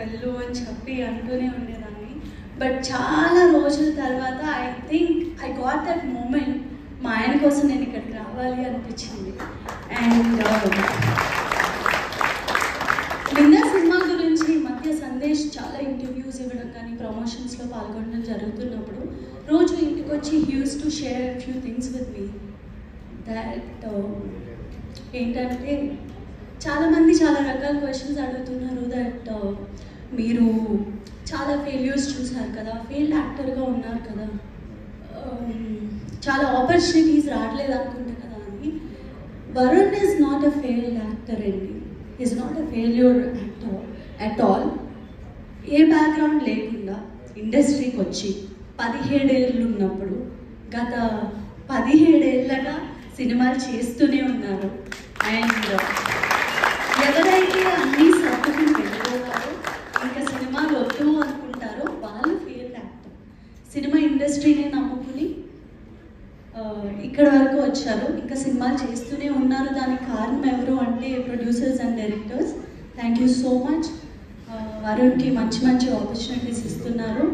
వెళ్ళు అని చెప్పి అంటూనే ఉండేదాన్ని. బట్ చాలా రోజుల తర్వాత I think I got that moment, మా ఆయన కోసం నేను ఇక్కడికి రావాలి అనిపించింది. అండ్ లింగా సినిమా గురించి ఈ మధ్య సందేశ్ చాలా ఇంటర్వ్యూస్ ఇవ్వడం కానీ ప్రమోషన్స్లో పాల్గొనడం జరుగుతున్నప్పుడు రోజు ఇంటికి వచ్చి he use to share few things with me. That ఏంటంటే చాలామంది చాలా రకాల క్వశ్చన్స్ అడుగుతున్నారు. దట్ మీరు చాలా ఫెయిల్యూర్స్ చూసారు కదా, ఫెయిల్డ్ యాక్టర్గా ఉన్నారు కదా, చాలా ఆపర్చునిటీస్ రావట్లేదు అనుకుంటా కదా అని. Varun is not a failed actor అండి, is not a failure actor at all. ఏ బ్యాక్గ్రౌండ్ లేకుండా ఇండస్ట్రీకి వచ్చి 17 ఏళ్ళు ఉన్నప్పుడు గత 17 ఏళ్ళగా సినిమాలు చేస్తూనే ఉన్నారు. అండ్ ఎవరైతే అన్నీ సర్దుకుని వెళ్ళిపోతారో ఇంకా సినిమాలు వద్దు అనుకుంటారో వాళ్ళు ఫెయిల్డ్ యాక్టర్. సినిమా ఇండస్ట్రీనే నమ్ముకుని ఇక్కడ వరకు వచ్చారు, ఇంకా సినిమాలు చేస్తూనే ఉన్నారు. దానికి కారణం ఎవరు అంటే producers and directors. Thank you so much. వరుణ్కి మంచి మంచి ఆపర్చునిటీస్ ఇస్తున్నారు.